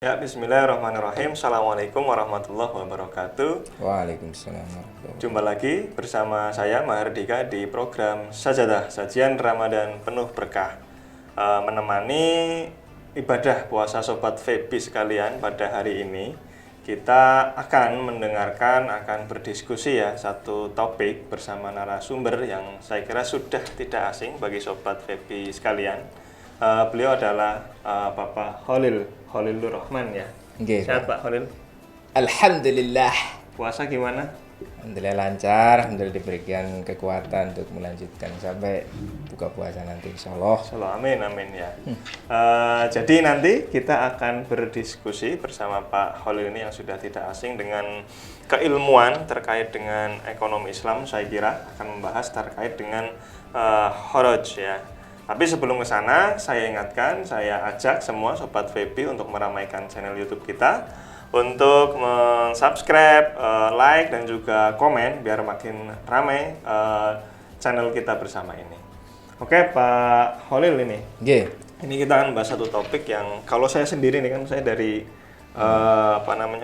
Ya, bismillahirrahmanirrahim. Assalamualaikum warahmatullahi wabarakatuh. Waalaikumsalam warahmatullahi Jumpa lagi bersama saya Mahardika di program Sajadah, Sajian Ramadan Penuh Berkah. Menemani ibadah puasa Sobat Febi sekalian pada hari ini, kita akan mendengarkan, akan berdiskusi ya satu topik bersama narasumber yang saya kira sudah tidak asing bagi Sobat Febi sekalian. Beliau adalah Bapak Holilur Rahman ya. Nggih, Sehat Pak. Pak Holil. Alhamdulillah. Puasa gimana? Alhamdulillah lancar, alhamdulillah diberikan kekuatan untuk melanjutkan sampai buka puasa nanti insyaallah. Shalom, amin, amin ya. Jadi nanti kita akan berdiskusi bersama Pak Holil ini yang sudah tidak asing dengan keilmuan terkait dengan ekonomi Islam. Saya kira akan membahas terkait dengan kharaj ya. Tapi sebelum ke sana, saya ingatkan, saya ajak semua Sobat Febi untuk meramaikan channel YouTube kita, untuk subscribe, like, dan juga komen biar makin ramai channel kita bersama ini. Oke, Pak Holil ini. Nggih. Ini kita akan bahas satu topik yang kalau saya sendiri nih kan saya dari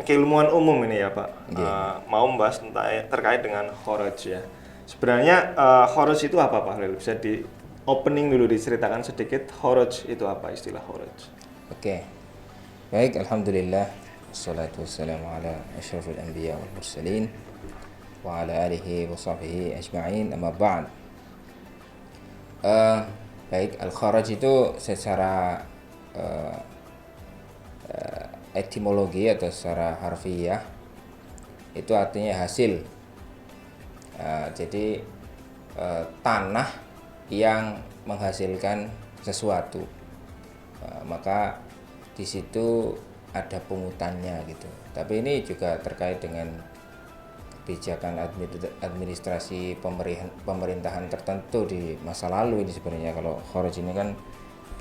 keilmuan umum ini ya Pak. Mau membahas terkait dengan kharaj ya. Sebenarnya kharaj itu apa Pak Holil? Bisa di opening dulu diceritakan sedikit kharaj itu apa, istilah kharaj. Oke. Baik, alhamdulillah. Wassalatu wassalamu ala asyrafil anbiya wal mursalin wa ala alihi wa sahbihi ajma'in, amma ba'd. Baik, al-kharaj itu secara etimologi atau secara harfiah itu artinya hasil. Jadi tanah yang menghasilkan sesuatu, maka di situ ada pungutannya gitu. Tapi ini juga terkait dengan kebijakan administrasi pemerintahan tertentu di masa lalu ini sebenarnya. Kalau kharaj ini kan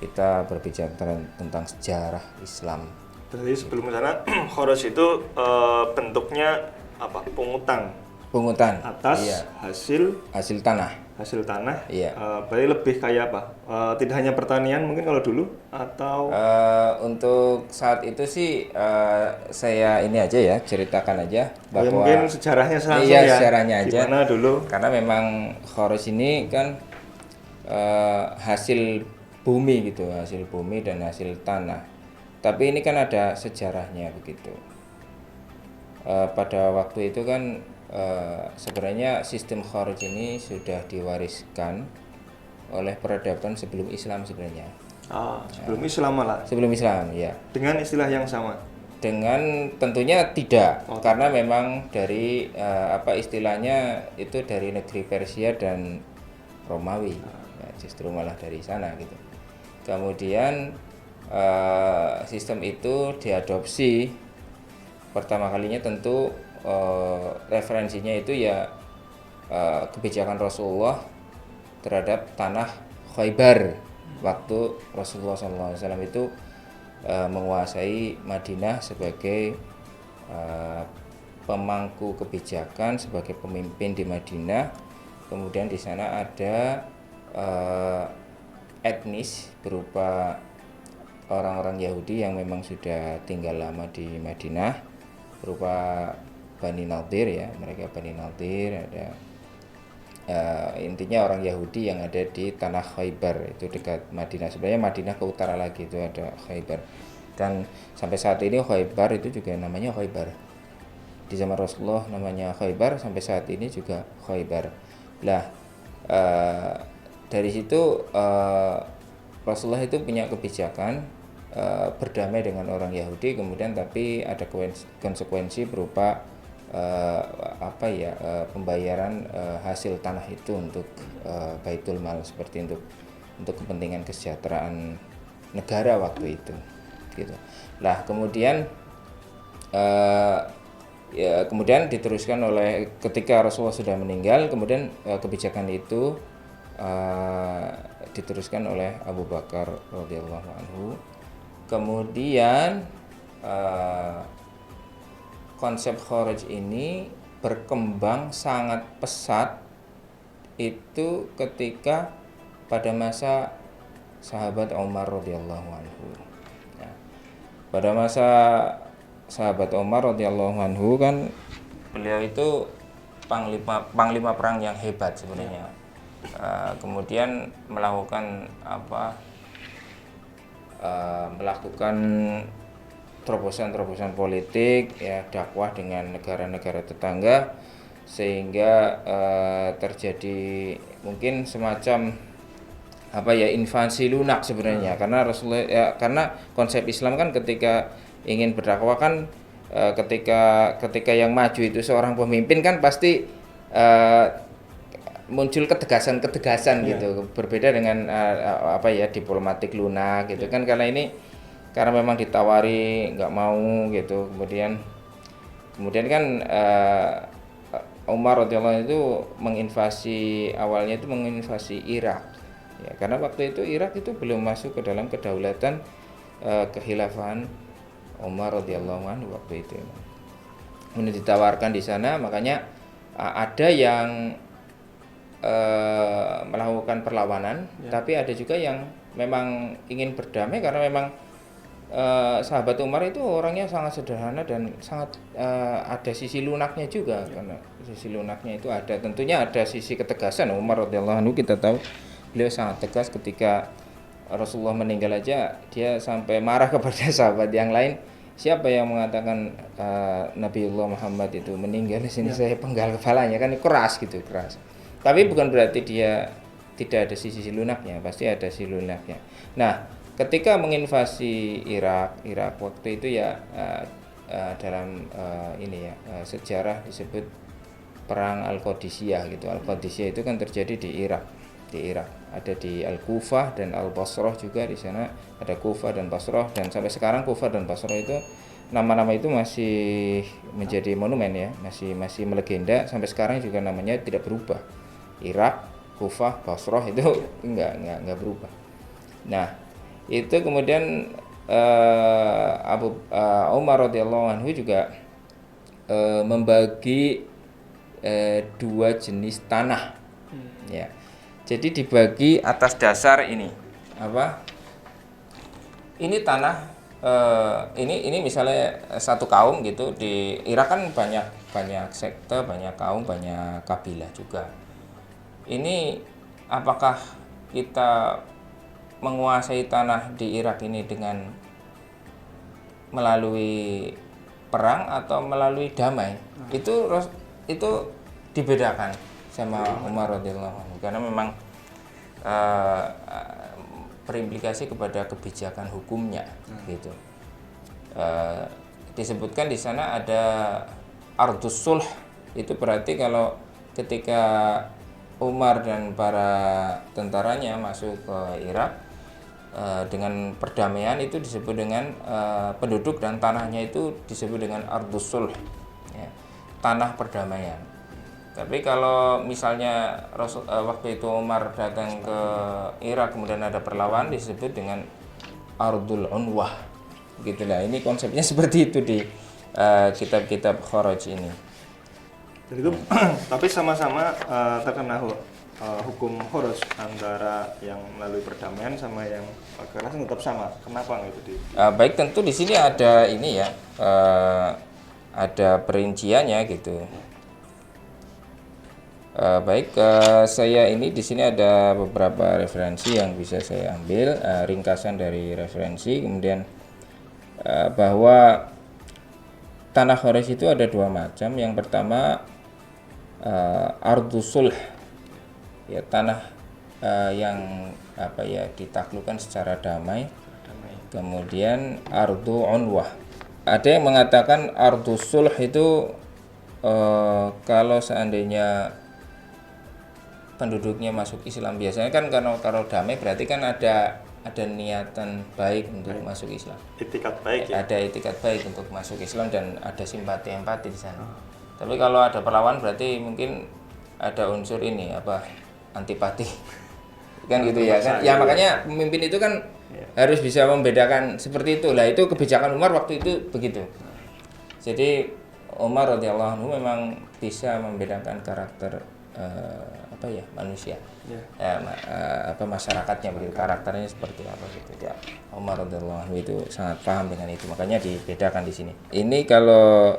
kita berbicara tentang sejarah Islam. Jadi sebelum ke sana, kharaj itu bentuknya apa? Pungutan atas iya. hasil tanah. Iya. Berarti lebih kayak apa? Tidak hanya pertanian mungkin kalau dulu atau untuk saat itu sih saya ini aja ya, ceritakan aja bahwa ya, mungkin sejarahnya langsung iya, ya. Sejarahnya aja. Gimana dulu? Karena memang kharaj ini kan hasil bumi gitu, hasil bumi dan hasil tanah. Tapi ini kan ada sejarahnya begitu. Pada waktu itu kan sebenarnya sistem kharaj ini sudah diwariskan oleh peradaban sebelum Islam sebenarnya. Sebelum Islam malah. Sebelum Islam, ya. Dengan istilah yang sama. Dengan tentunya tidak, karena memang dari apa istilahnya itu dari negeri Persia dan Romawi. Ya, justru malah dari sana gitu. Kemudian sistem itu diadopsi pertama kalinya tentu referensinya itu ya kebijakan Rasulullah terhadap tanah Khaybar waktu Rasulullah SAW itu menguasai Madinah sebagai pemangku kebijakan, sebagai pemimpin di Madinah. Kemudian di sana ada etnis berupa orang-orang Yahudi yang memang sudah tinggal lama di Madinah, berupa Bani Nadir ya, mereka Bani Nadir, ada intinya orang Yahudi yang ada di tanah Khaybar itu dekat Madinah. Sebenarnya Madinah ke utara lagi itu ada Khaybar, dan sampai saat ini Khaybar itu juga namanya Khaybar. Di zaman Rasulullah namanya Khaybar, sampai saat ini juga Khaybar. Lah dari situ Rasulullah itu punya kebijakan berdamai dengan orang Yahudi, kemudian tapi ada konsekuensi berupa pembayaran hasil tanah itu untuk Baitul Mal, seperti untuk kepentingan kesejahteraan negara waktu itu gitu. Lah kemudian kemudian diteruskan oleh ketika Rasulullah sudah meninggal, kemudian kebijakan itu diteruskan oleh Abu Bakar radhiyallahu anhu. Kemudian konsep kharaj ini berkembang sangat pesat itu ketika pada masa sahabat Umar radhiyallahu anhu. Nah, Pada masa sahabat Umar radhiyallahu anhu kan beliau itu panglima perang yang hebat sebenarnya. Kemudian melakukan melakukan terobosan-terobosan politik ya, dakwah dengan negara-negara tetangga, sehingga terjadi mungkin semacam invasi lunak sebenarnya, karena Rasulullah karena konsep Islam kan ketika ingin berdakwah kan ketika yang maju itu seorang pemimpin kan pasti muncul ketegasan gitu, berbeda dengan diplomatik lunak gitu kan, karena memang ditawari nggak mau gitu, kemudian kan Umar radhiyallahu anhu itu awalnya menginvasi Irak. Ya, karena waktu itu Irak itu belum masuk ke dalam kedaulatan kekhilafahan Umar radhiyallahu anhu waktu itu. Kemudian ditawarkan di sana, makanya ada yang melakukan perlawanan, tapi ada juga yang memang ingin berdamai, karena memang sahabat Umar itu orangnya sangat sederhana dan sangat ada sisi lunaknya juga, karena sisi lunaknya itu ada, tentunya ada sisi ketegasan. Umar radhiyallahu anhu kita tahu beliau sangat tegas ketika Rasulullah meninggal aja, dia sampai marah kepada sahabat yang lain, siapa yang mengatakan Nabiullah Muhammad itu meninggal di sini saya penggal kepalanya, kan keras. Tapi bukan berarti dia tidak ada sisi lunaknya, pasti ada sisi lunaknya. Nah, ketika menginvasi Irak waktu itu ya dalam sejarah disebut perang Al-Qadisiyah gitu. Al-Qadisiyah itu kan terjadi di Irak. Ada di Al-Kufah dan Al-Basrah juga, di sana ada Kufah dan Basrah, dan sampai sekarang Kufah dan Basrah itu nama-nama itu masih menjadi monumen ya, masih melegenda sampai sekarang juga, namanya tidak berubah. Irak, Kufah, Basrah itu enggak berubah. Nah, itu kemudian Umar radhiyallahu anhu juga membagi dua jenis tanah. Ya. Jadi dibagi atas dasar ini ini tanah ini misalnya satu kaum gitu. Di Irak kan banyak sekte, banyak kaum, banyak kabilah juga. Ini apakah kita menguasai tanah di Irak ini dengan melalui perang atau melalui damai? Itu dibedakan sama Umar radhiyallahu anhu, karena memang berimplikasi kepada kebijakan hukumnya gitu. Disebutkan di sana ada ardus sulh, itu berarti kalau ketika Umar dan para tentaranya masuk ke Irak dengan perdamaian, itu disebut dengan penduduk dan tanahnya itu disebut dengan ardus sulh ya, tanah perdamaian. Tapi kalau misalnya waktu itu Umar datang ke Irak kemudian ada perlawanan, disebut dengan ardul unwah. Gitulah. Ini konsepnya seperti itu di kitab-kitab Kharaj ini. Jadi itu tapi sama-sama terkena hukum Kharaj, antara yang melalui perdamaian sama yang kekerasan tetap sama. Kenapa gitu? Baik, tentu di sini ada ini ya, ada perinciannya gitu. Saya ini di sini ada beberapa referensi yang bisa saya ambil, ringkasan dari referensi. Kemudian bahwa tanah Kharaj itu ada dua macam. Yang pertama ardus sulh, ya, tanah yang ditaklukkan secara damai. Kemudian ardu unwah. Ada yang mengatakan ardus sulh itu kalau seandainya penduduknya masuk Islam, biasanya kan kalau damai berarti kan ada niatan baik untuk masuk Islam. Itikat baik ya. Ada itikat baik untuk masuk Islam dan ada simpati empati di sana. Tapi kalau ada perlawanan berarti mungkin ada unsur ini antipati. Kan gitu ya kan. Ya makanya pemimpin itu kan harus bisa membedakan seperti itu. Lah itu kebijakan Umar waktu itu begitu. Jadi Umar radhiyallahu anhu memang bisa membedakan karakter manusia, Ya. masyarakatnya begitu, karakternya seperti apa gitu. Ya, Umar radhiyallahu anhu itu sangat paham dengan itu, makanya dibedakan di sini. Ini kalau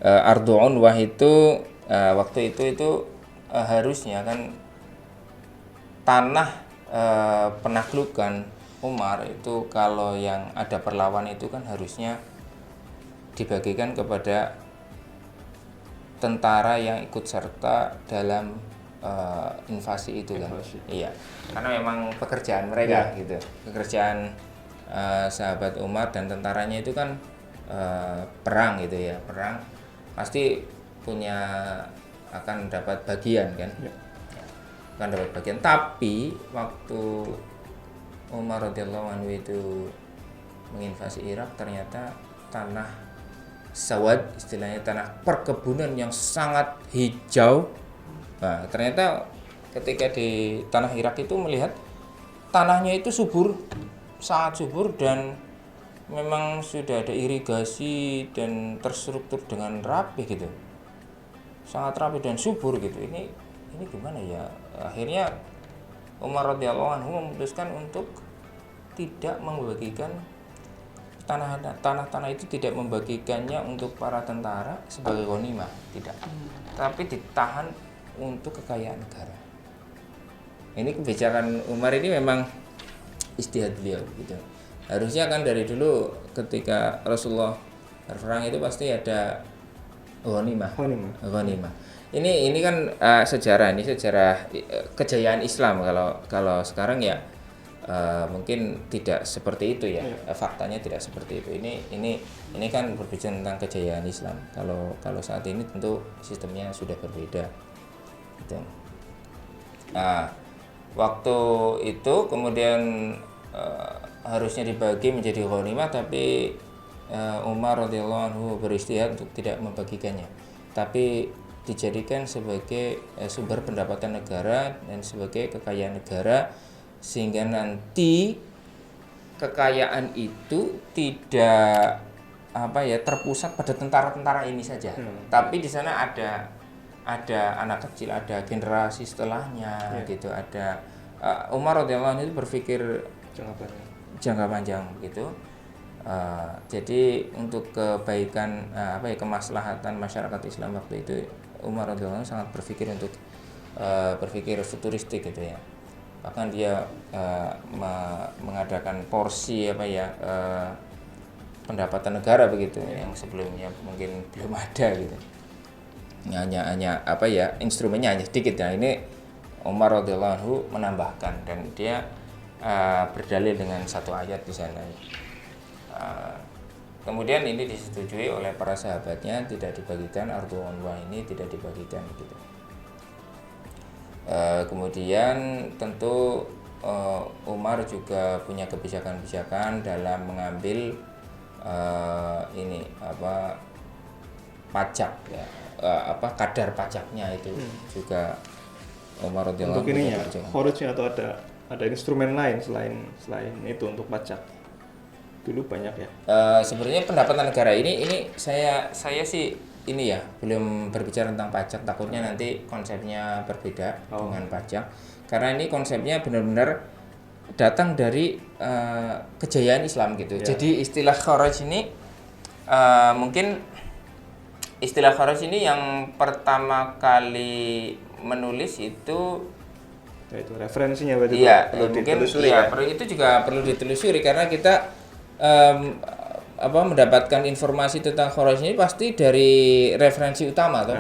ardu unwah itu waktu itu harusnya kan tanah penaklukan Umar itu kalau yang ada perlawanan itu kan harusnya dibagikan kepada tentara yang ikut serta dalam invasi itu kan. Iya, karena memang pekerjaan mereka gitu, pekerjaan sahabat Umar dan tentaranya itu kan perang gitu ya, perang pasti akan dapat bagian kan, akan dapat bagian. Tapi waktu Umar radhiyallahu anhu itu menginvasi Irak, ternyata tanah sawad, istilahnya tanah perkebunan yang sangat hijau. Nah, ternyata ketika di tanah Irak itu melihat tanahnya itu subur, sangat subur, dan memang sudah ada irigasi dan terstruktur dengan rapi gitu, sangat rapi dan subur gitu. Ini gimana ya? Akhirnya Umar radhiyallahu anhu memutuskan untuk tidak membagikan tanah itu, tidak membagikannya untuk para tentara sebagai ghanimah, tidak, tapi ditahan untuk kekayaan negara. Ini kebijakan Umar ini memang ijtihad beliau gitu. Harusnya kan dari dulu ketika Rasulullah berperang itu pasti ada ghanimah. Ini kan sejarah kejayaan Islam. Kalau sekarang ya mungkin tidak seperti itu ya. Faktanya tidak seperti itu. Ini kan berbicara tentang kejayaan Islam. Kalau saat ini tentu sistemnya sudah berbeda. Gitu. Nah, waktu itu kemudian harusnya dibagi menjadi ghanimah, tapi Umar radhiyallahu anhu beristihad untuk tidak membagikannya, tapi dijadikan sebagai sumber pendapatan negara dan sebagai kekayaan negara, sehingga nanti kekayaan itu tidak terpusat pada tentara-tentara ini saja, tapi di sana ada anak kecil, ada generasi setelahnya gitu, ada Umar radhiyallahu anhu itu berpikir jangka panjang gitu. Jadi untuk kebaikan kemaslahatan masyarakat Islam waktu itu, Umar radhiyallahu anhu sangat berpikir untuk berpikir futuristik gitu ya. Bahkan dia mengadakan porsi pendapatan negara begitu yang sebelumnya mungkin belum ada gitu. Hanya instrumennya hanya sedikit. Nah, ini Umar radhiyallahu anhu menambahkan, dan dia berdalil dengan satu ayat di sana. Kemudian ini disetujui oleh para sahabatnya, tidak dibagikan, ardu unwah ini tidak dibagikan gitu. Kemudian tentu Umar juga punya kebijakan-kebijakan dalam mengambil pajak ya, kadar pajaknya itu juga Umar radhiyallahu anhu. Untuk ininya, kharajnya atau ada instrumen lain selain itu untuk pajak? Dulu banyak ya. Sebenarnya pendapatan negara ini saya sih ini ya belum berbicara tentang pajak, takutnya nanti konsepnya berbeda dengan pajak, karena ini konsepnya benar-benar datang dari kejayaan Islam gitu. Jadi istilah kharaj ini mungkin istilah kharaj ini yang pertama kali menulis itu referensinya berarti perlu ditelusuri ya. Itu juga perlu ditelusuri, karena kita mendapatkan informasi tentang kharaj ini pasti dari referensi utama toh.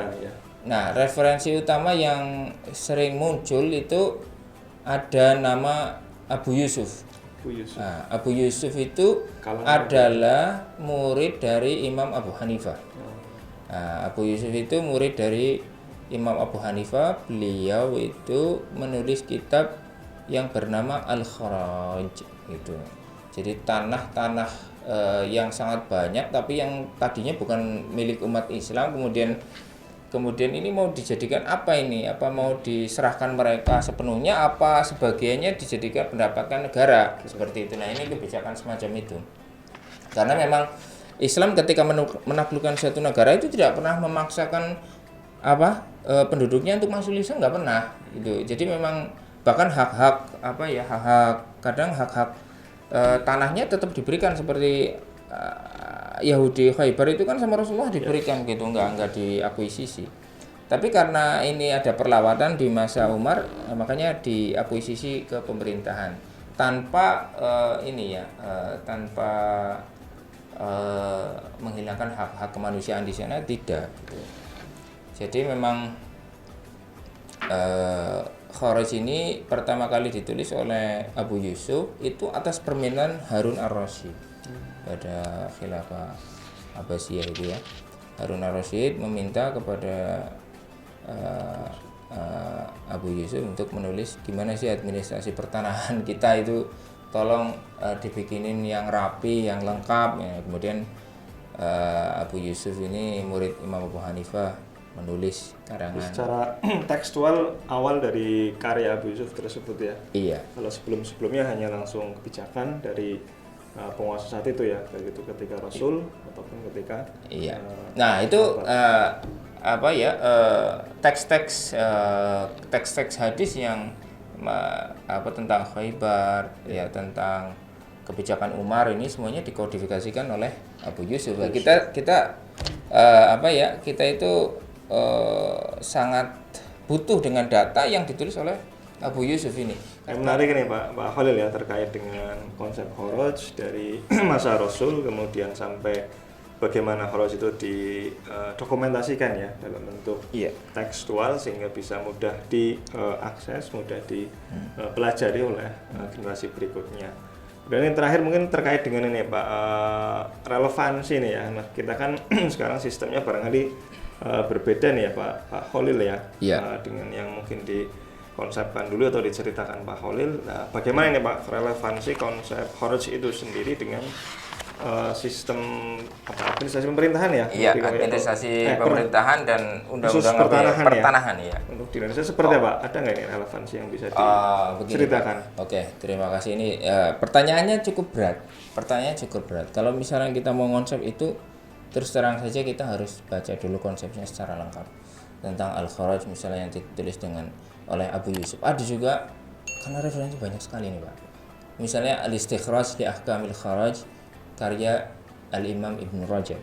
Nah, referensi utama yang sering muncul itu ada nama Abu Yusuf. Nah, Abu Yusuf itu adalah murid dari Imam Abu Hanifah. Nah, Abu Yusuf itu murid dari Imam Abu Hanifah. Beliau itu menulis kitab yang bernama Al-Kharaj gitu. Jadi tanah-tanah yang sangat banyak, tapi yang tadinya bukan milik umat Islam, kemudian ini mau dijadikan apa ini? Apa mau diserahkan mereka sepenuhnya, apa sebagiannya dijadikan pendapatan negara seperti itu. Nah, ini kebijakan semacam itu. Karena memang Islam ketika menaklukkan suatu negara itu tidak pernah memaksakan penduduknya untuk masuk Islam, nggak pernah. Itu. Jadi memang bahkan hak-hak apa ya, kadang hak-hak tanahnya tetap diberikan seperti Yahudi Khaybar itu kan sama Rasulullah diberikan gitu, enggak diakuisisi. Tapi karena ini ada perlawatan di masa Umar, makanya diakuisisi ke pemerintahan tanpa tanpa menghilangkan hak-hak kemanusiaan di sana, tidak. Gitu. Jadi memang Kharaj ini pertama kali ditulis oleh Abu Yusuf itu atas permintaan Harun ar-Rasyid pada khilafah Abbasiyah itu ya. Harun ar-Rasyid meminta kepada Abu Yusuf untuk menulis gimana sih administrasi pertanahan kita itu, tolong dibikinin yang rapi, yang lengkap ya. Kemudian Abu Yusuf ini murid Imam Abu Hanifah menulis karangan. Secara tekstual awal dari karya Abu Yusuf tersebut ya. Iya. Kalau sebelumnya hanya langsung kebijakan dari penguasa saat itu ya, baik itu ketika Rasul ataupun ketika. Iya. Nah itu teks-teks hadis yang tentang Khaybar ya, tentang kebijakan Umar, ini semuanya dikodifikasikan oleh Abu Yusuf. Kita itu sangat butuh dengan data yang ditulis oleh Abu Yusuf ini. Yang menarik ini Pak Khalil ya, terkait dengan konsep Kharaj dari masa Rasul kemudian sampai bagaimana Kharaj itu didokumentasikan ya dalam bentuk tekstual sehingga bisa mudah diakses, mudah dipelajari oleh generasi berikutnya. Dan yang terakhir mungkin terkait dengan ini Pak, relevansi nih ya. Nah, kita kan sekarang sistemnya barangkali berbeda nih ya Pak Khalil ya, dengan yang mungkin dikonsepkan dulu atau diceritakan Pak Khalil. Nah, bagaimana ini Pak relevansi konsep Kharaj itu sendiri dengan sistem administrasi pemerintahan ya? Iya, administrasi pemerintahan dan undang-undang pertanahan ya. Untuk di Indonesia seperti apa? Ada nggak ini relevansi yang bisa diceritakan? Oke, terima kasih. Ini pertanyaannya cukup berat. Kalau misalnya kita mau konsep itu, terus terang saja kita harus baca dulu konsepnya secara lengkap tentang Al-Kharaj misalnya yang ditulis oleh Abu Yusuf. Ada juga karena referensi banyak sekali nih Pak. Misalnya Al-Istikhraj li Ahkamil Kharaj karya Al-Imam Ibn Rajab.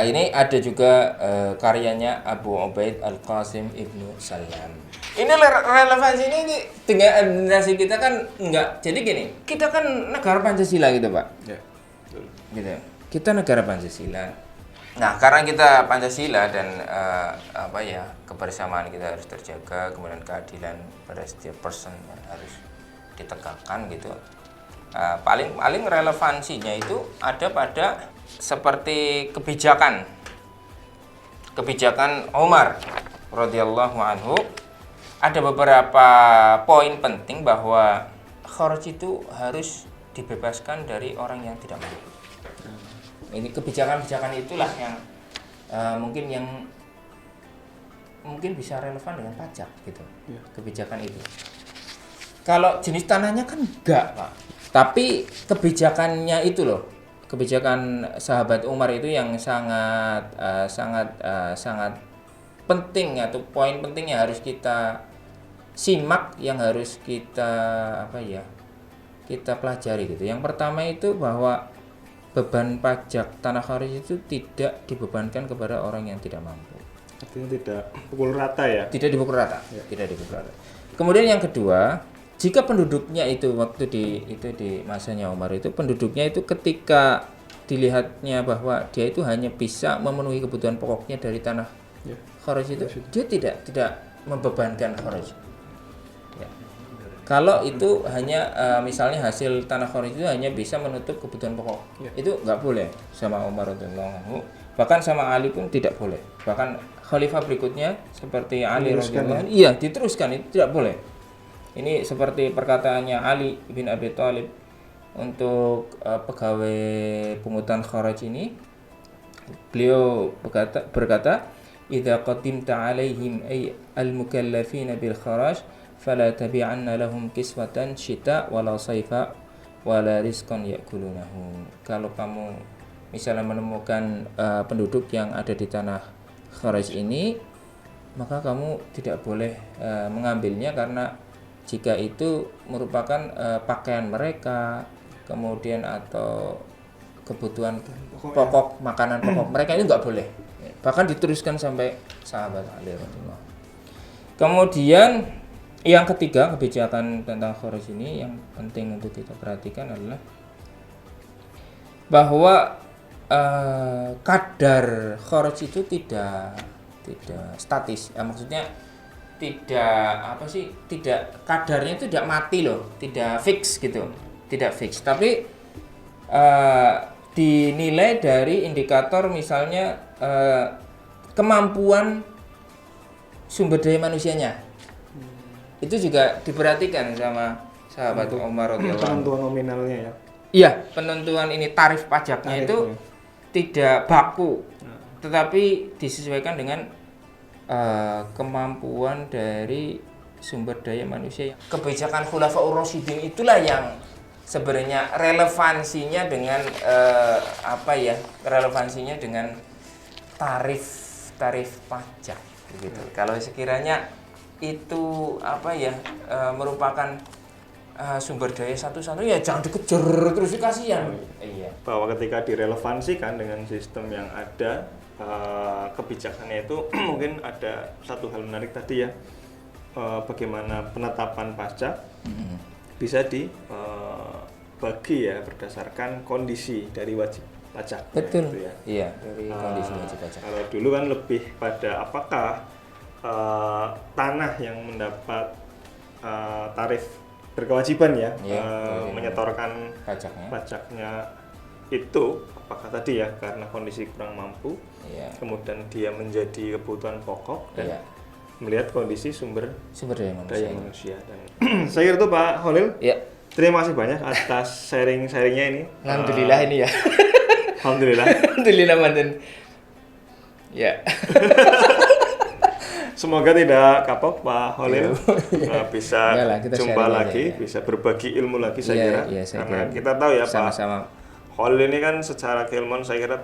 Ini ada juga karyanya Abu Ubaid Al-Qasim Ibnu Salam. Ini relevansi ini dengan administrasi kita kan enggak. Jadi gini, kita kan negara Pancasila gitu Pak. Ya, betul. Gitu. Kita negara Pancasila. Nah, karena kita Pancasila dan kebersamaan kita harus terjaga, kemudian keadilan pada setiap person harus ditegakkan gitu. Paling relevansinya itu ada pada seperti kebijakan Umar radhiyallahu anhu. Ada beberapa poin penting bahwa Kharaj itu harus dibebaskan dari orang yang tidak mampu. Ini kebijakan itulah yang mungkin bisa relevan dengan pajak gitu. Kebijakan itu. Kalau jenis tanahnya kan enggak Pak. Tapi kebijakannya itu loh, kebijakan sahabat Umar itu yang sangat penting, atau poin penting yang harus kita simak, yang harus kita pelajari gitu. Yang pertama itu bahwa beban pajak tanah Kharaj itu tidak dibebankan kepada orang yang tidak mampu. Artinya tidak pukul rata ya? Tidak dipukul rata. Kemudian yang kedua, jika penduduknya itu waktu di masanya Umar itu, penduduknya itu ketika dilihatnya bahwa dia itu hanya bisa memenuhi kebutuhan pokoknya dari tanah Kharaj itu, dia tidak membebankan Kharaj. Ya. Kalau itu hanya misalnya hasil tanah Kharaj itu hanya bisa menutup kebutuhan pokok, itu nggak boleh sama Umar radhiyallahu anhu. Bahkan sama Ali pun tidak boleh. Bahkan khalifah berikutnya seperti Ali radhiyallahu anhu, diteruskan, itu tidak boleh. Ini seperti perkataannya Ali bin Abi Thalib untuk pegawai pungutan Kharaj ini. Beliau berkata, "Idza qadimta 'alaihim ay al-mukallafina bil kharaj fala tabi'anna lahum kiswatan syita wala sayfa wala rizqan ya'kulunahu." Kalau kamu misalnya menemukan penduduk yang ada di tanah Kharaj ini, maka kamu tidak boleh mengambilnya, karena jika itu merupakan pakaian mereka, kemudian atau kebutuhan pokok, makanan pokok mereka, itu nggak boleh. Bahkan diteruskan sampai sahabat Ali radhiyallahu. Kemudian yang ketiga, kebijakan tentang khuruj ini yang penting untuk kita perhatikan adalah bahwa kadar khuruj itu tidak statis. Maksudnya tidak kadarnya itu tidak mati loh, tidak fix gitu, tidak fix. Tapi dinilai dari indikator misalnya kemampuan sumber daya manusianya. Itu juga diperhatikan sama sahabat Umar radhiyallahu anhu. Penentuan nominalnya ya. Iya, penentuan ini tarif pajaknya itu tidak baku, tetapi disesuaikan dengan kemampuan dari sumber daya manusia. Kebijakan Khulafaur Rasyidin itulah yang sebenarnya relevansinya dengan relevansinya dengan tarif pajak gitu. Kalau sekiranya itu merupakan sumber daya satu-satu, ya jangan dikejar terus, kasihan. Iya. Bahwa ketika direlevansikan dengan sistem yang ada, kebijakannya itu mungkin ada satu hal menarik tadi ya, bagaimana penetapan pajak bisa dibagi ya berdasarkan kondisi dari wajib pajak. Betul. Gitu ya. Iya, dari kondisi wajib pajak. Kalau dulu kan lebih pada apakah tanah yang mendapat tarif berkewajiban ya, menyetorkan pajaknya itu, apakah tadi ya karena kondisi kurang mampu, kemudian dia menjadi kebutuhan pokok dan melihat kondisi sumber daya manusia. Dan saya kira itu Pak Holil. Terima kasih banyak atas sharing-sharingnya ini. Alhamdulillah ini ya. Alhamdulillah. Alhamdulillah manten. Ya. Semoga tidak kapok Pak Holil, bisa jumpa lagi, ya. Bisa berbagi ilmu lagi saya kira. Karena kita tahu ya sama-sama. Pak Holil ini kan secara keilmuan saya kira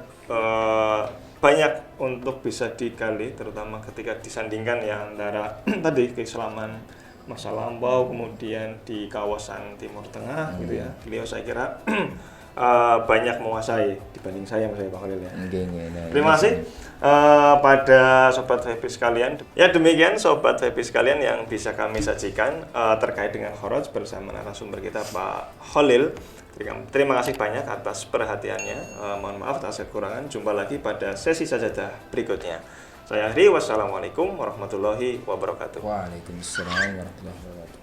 banyak untuk bisa digali, terutama ketika disandingkan ya antara tadi keislaman masa lampau, kemudian di kawasan Timur Tengah gitu ya. Beliau saya kira banyak menguasai dibanding saya Pak Holil ya. Terima kasih pada Sobat VP sekalian. Ya demikian Sobat VP sekalian yang bisa kami sajikan terkait dengan khuruj bersama narasumber kita Pak Holil. Terima kasih banyak atas perhatiannya. Mohon maaf atas kekurangan. Jumpa lagi pada sesi sajadah berikutnya. Saya Hri, wassalamualaikum warahmatullahi wabarakatuh. Waalaikumsalam warahmatullahi wabarakatuh.